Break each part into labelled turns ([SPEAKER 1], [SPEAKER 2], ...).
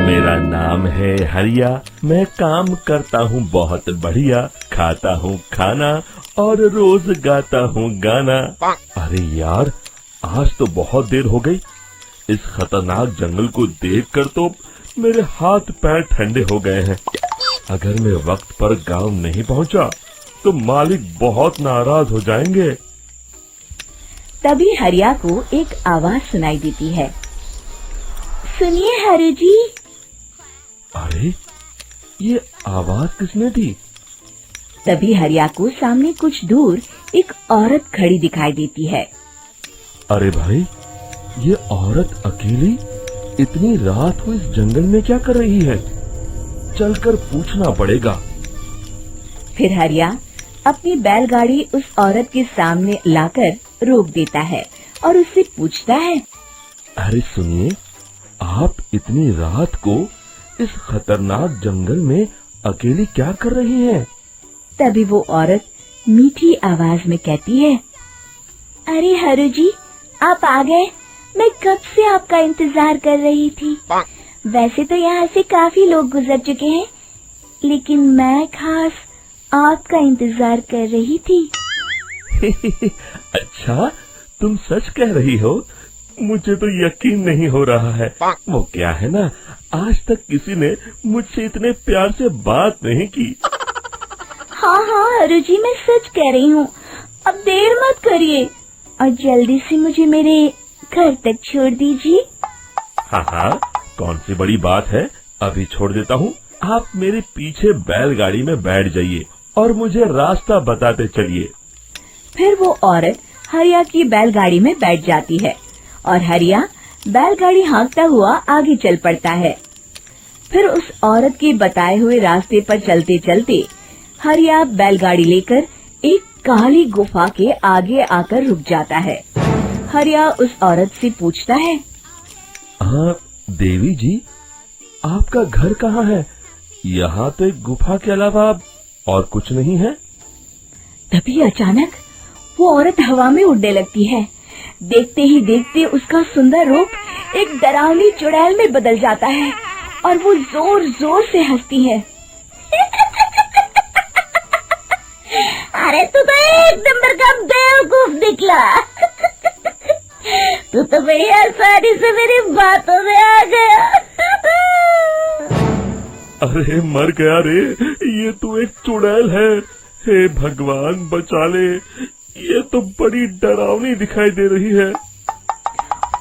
[SPEAKER 1] मेरा नाम है हरिया, मैं काम करता हूँ बहुत बढ़िया, खाता हूँ खाना और रोज गाता हूँ गाना। अरे यार, आज तो बहुत देर हो गई। इस खतरनाक जंगल को देखकर तो मेरे हाथ पैर ठंडे हो गए हैं। अगर मैं वक्त पर गांव नहीं पहुंचा तो मालिक बहुत नाराज हो जाएंगे।
[SPEAKER 2] तभी हरिया को एक आवाज सुनाई देती है। सुनिए हरु जी।
[SPEAKER 1] अरे, ये आवाज किसने दी?
[SPEAKER 2] तभी हरिया को सामने कुछ दूर एक औरत खड़ी दिखाई देती है।
[SPEAKER 1] अरे भाई, ये औरत अकेली इतनी रात को इस जंगल में क्या कर रही है? चलकर पूछना पड़ेगा।
[SPEAKER 2] फिर हरिया अपनी बैलगाड़ी उस औरत के सामने लाकर रोक देता है और उससे पूछता है।
[SPEAKER 1] अरे सुनिए, आप इतनी रात को इस खतरनाक जंगल में अकेली क्या कर रही हैं?
[SPEAKER 2] तभी वो औरत मीठी आवाज में कहती है, अरे हरु जी, आप आ गए। मैं कब से आपका इंतजार कर रही थी। वैसे तो यहाँ से काफी लोग गुजर चुके हैं, लेकिन मैं खास आपका इंतजार कर रही थी।
[SPEAKER 1] अच्छा, तुम सच कह रही हो? मुझे तो यकीन नहीं हो रहा है। वो क्या है ना, आज तक किसी ने मुझसे इतने प्यार से बात नहीं की।
[SPEAKER 2] हाँ हाँ हरु जी, मैं सच कह रही हूँ। अब देर मत करिए और जल्दी से मुझे मेरे घर तक छोड़ दीजिए।
[SPEAKER 1] हाँ हाँ, कौन सी बड़ी बात है, अभी छोड़ देता हूँ। आप मेरे पीछे बैलगाड़ी में बैठ जाइए और मुझे रास्ता बताते चलिए।
[SPEAKER 2] फिर वो औरत हरिया की बैलगाड़ी में बैठ जाती है और हरिया बैलगाड़ी हाँकता हुआ आगे चल पड़ता है। फिर उस औरत के बताए हुए रास्ते पर चलते चलते हरिया बैलगाड़ी लेकर एक काली गुफा के आगे आकर रुक जाता है। हरिया उस औरत से पूछता है,
[SPEAKER 1] हाँ देवी जी, आपका घर कहाँ है? यहाँ तो एक गुफा के अलावा और कुछ नहीं है।
[SPEAKER 2] तभी अचानक वो औरत हवा में उड़ने लगती है। देखते ही देखते उसका सुंदर रूप एक डरावनी चुड़ैल में बदल जाता है और वो जोर जोर से हंसती है। अरे तू तो एक नंबर का बेवकूफ निकला। तू तो बड़ी आसानी से मेरी बातों में आ गया।
[SPEAKER 1] अरे मर गया रे, ये तो एक चुड़ैल है। हे भगवान बचा ले, ये तो बड़ी डरावनी दिखाई दे रही है।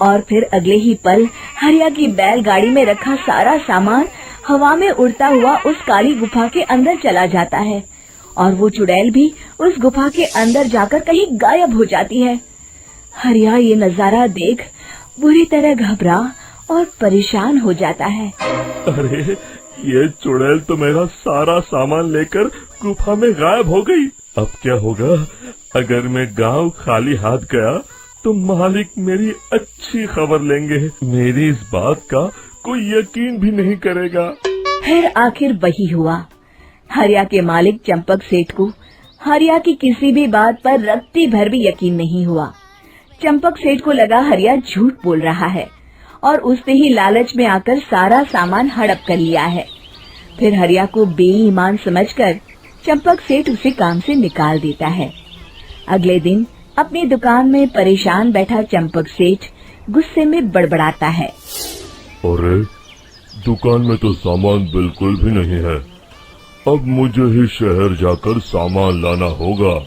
[SPEAKER 2] और फिर अगले ही पल हरिया की बैलगाड़ी में रखा सारा सामान हवा में उड़ता हुआ उस काली गुफा के अंदर चला जाता है और वो चुड़ैल भी उस गुफा के अंदर जाकर कहीं गायब हो जाती है। हरिया ये नजारा देख बुरी तरह घबरा और परेशान हो जाता है।
[SPEAKER 1] अरे, ये चुड़ैल तो मेरा सारा सामान लेकर गुफा में गायब हो गई। अब क्या होगा? अगर मैं गांव खाली हाथ गया तो मालिक मेरी अच्छी खबर लेंगे। मेरी इस बात का कोई यकीन भी नहीं करेगा।
[SPEAKER 2] फिर आखिर वही हुआ। हरिया के मालिक चंपक सेठ को हरिया की किसी भी बात पर रत्ती भर भी यकीन नहीं हुआ। चंपक सेठ को लगा हरिया झूठ बोल रहा है और उसने ही लालच में आकर सारा सामान हड़प कर लिया है। फिर हरिया को बेईमान समझकर चंपक सेठ उसे काम से निकाल देता है। अगले दिन अपनी दुकान में परेशान बैठा चंपक सेठ गुस्से में बड़बड़ाता है।
[SPEAKER 1] अरे, दुकान में तो सामान बिल्कुल भी नहीं है। अब मुझे ही शहर जाकर सामान लाना होगा।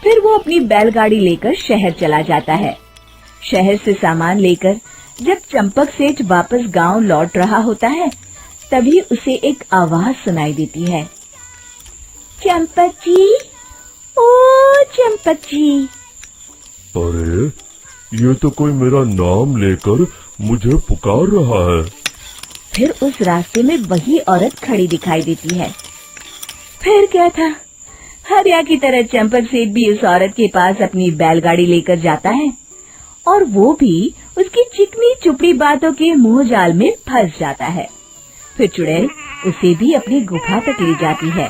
[SPEAKER 2] फिर वो अपनी बैलगाड़ी लेकर शहर चला जाता है। शहर से सामान लेकर जब चंपक सेठ वापस गांव लौट रहा होता है, तभी उसे एक आवाज सुनाई देती है। चंपक जी, ओ चंपक जी।
[SPEAKER 1] अरे, ये तो कोई मेरा नाम लेकर मुझे पुकार रहा है।
[SPEAKER 2] फिर उस रास्ते में वही औरत खड़ी दिखाई देती है। फिर क्या था, हरिया की तरह चंपक सेठ भी उस औरत के पास अपनी बैलगाड़ी लेकर जाता है और वो भी उसकी चिकनी चुपड़ी बातों के मुंह जाल में फंस जाता है। फिर चुड़ैल उसे भी अपनी गुफा तक ले जाती है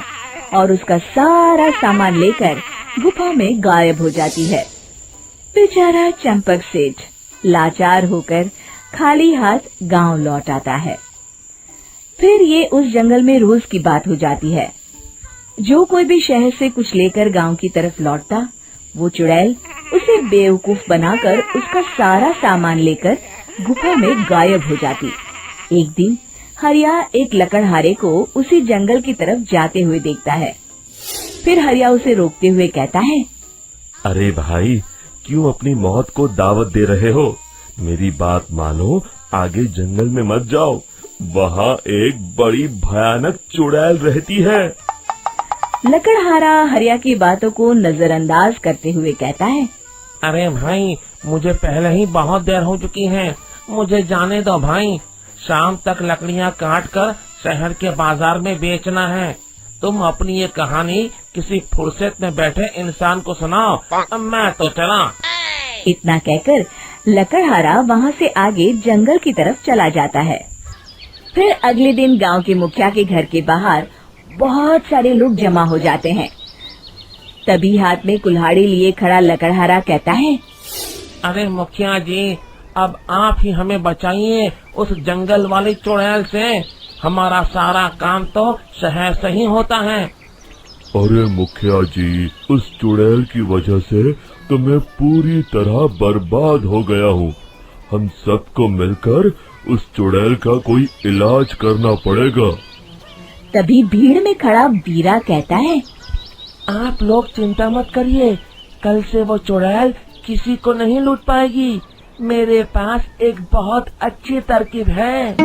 [SPEAKER 2] और उसका सारा सामान लेकर गुफा में गायब हो जाती है। बेचारा चंपक सेठ लाचार होकर खाली हाथ गांव लौट आता है। फिर ये उस जंगल में रोज की बात हो जाती है। जो कोई भी शहर से कुछ लेकर गांव की तरफ लौटता, वो चुड़ैल उसे बेवकूफ बनाकर उसका सारा सामान लेकर गुफा में गायब हो जाती। एक दिन हरिया एक लकड़हारे को उसी जंगल की तरफ जाते हुए देखता है। फिर हरिया उसे रोकते हुए कहता है,
[SPEAKER 1] अरे भाई, क्यों अपनी मौत को दावत दे रहे हो? मेरी बात मानो, आगे जंगल में मत जाओ, वहाँ एक बड़ी भयानक चुड़ैल रहती है।
[SPEAKER 2] लकड़हारा हरिया की बातों को नजरअंदाज करते हुए कहता है,
[SPEAKER 3] अरे भाई, मुझे पहले ही बहुत देर हो चुकी है, मुझे जाने दो भाई। शाम तक लकड़ियाँ काट कर शहर के बाजार में बेचना है। तुम अपनी ये कहानी किसी फुर्सत में बैठे इंसान को सुनाओ, मैं तो चला।
[SPEAKER 2] इतना कहकर लकड़हारा वहाँ से आगे जंगल की तरफ चला जाता है। फिर अगले दिन गांव के मुखिया के घर के बाहर बहुत सारे लोग जमा हो जाते हैं। तभी हाथ में कुल्हाड़ी लिए खड़ा लकड़हारा कहता है,
[SPEAKER 3] अरे मुखिया जी, अब आप ही हमें बचाइए उस जंगल वाली चुड़ैल से। हमारा सारा काम तो शहर से ही होता है।
[SPEAKER 1] अरे मुखिया जी, उस चुड़ैल की वजह से तो मैं पूरी तरह बर्बाद हो गया हूँ। हम सबको मिलकर उस चुड़ैल का कोई इलाज करना पड़ेगा।
[SPEAKER 2] तभी भीड़ में खड़ा वीरा कहता है,
[SPEAKER 3] आप लोग चिंता मत करिए, कल से वो चुड़ैल किसी को नहीं लूट पाएगी। मेरे पास एक बहुत अच्छी तरकीब है।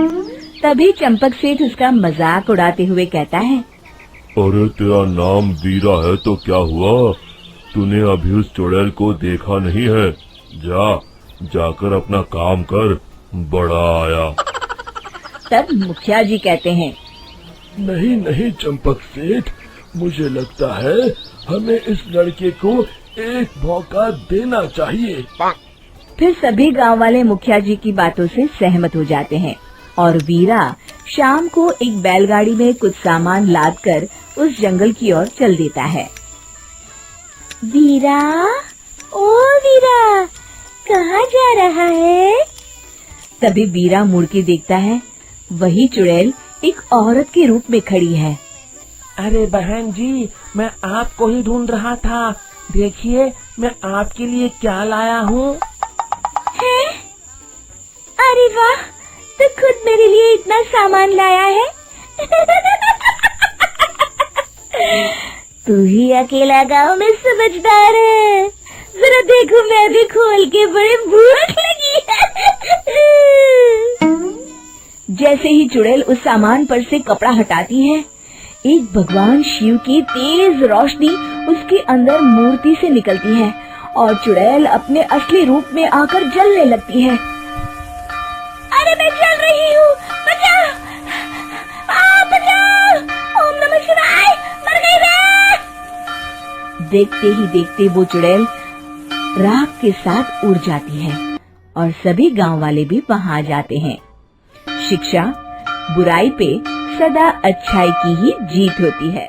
[SPEAKER 2] तभी चंपक सेठ उसका मजाक उड़ाते हुए कहता है,
[SPEAKER 1] अरे तेरा नाम वीरा है तो क्या हुआ? तूने अभी उस चुड़ैल को देखा नहीं है? जाकर अपना काम कर, बड़ा आया।
[SPEAKER 2] तब मुखिया जी कहते हैं,
[SPEAKER 1] नहीं चंपक सेठ, मुझे लगता है हमें इस लड़के को एक मौका देना चाहिए।
[SPEAKER 2] फिर सभी गांव वाले मुखिया जी की बातों से सहमत हो जाते हैं और वीरा शाम को एक बैलगाड़ी में कुछ सामान लादकर उस जंगल की ओर चल देता है। वीरा, ओ वीरा, कहाँ जा रहा है? तभी वीरा मुड़ के देखता है, वही चुड़ैल एक औरत के रूप में खड़ी है।
[SPEAKER 3] अरे बहन जी, मैं आपको ही ढूंढ रहा था। देखिए, मैं आपके लिए क्या लाया हूँ।
[SPEAKER 2] अरे वाह, तो खुद मेरे लिए इतना सामान लाया है। तू ही अकेला गांव में समझदार है। जरा देखो, मैं भी खोल के, बड़े भूख लगी है। जैसे ही चुड़ैल उस सामान पर से कपड़ा हटाती है, एक भगवान शिव की तेज रोशनी उसके अंदर मूर्ति से निकलती है और चुड़ैल अपने असली रूप में आकर जलने लगती है। अरे मैं जल रही हूँ, बचाओ! बचाओ! ओम नमः शिवाय, मर गई मैं! देखते ही देखते वो चुड़ैल राख के साथ उड़ जाती है और सभी गांव वाले भी वहां जाते हैं। शिक्षा बुराई पे सदा अच्छाई की ही जीत होती है।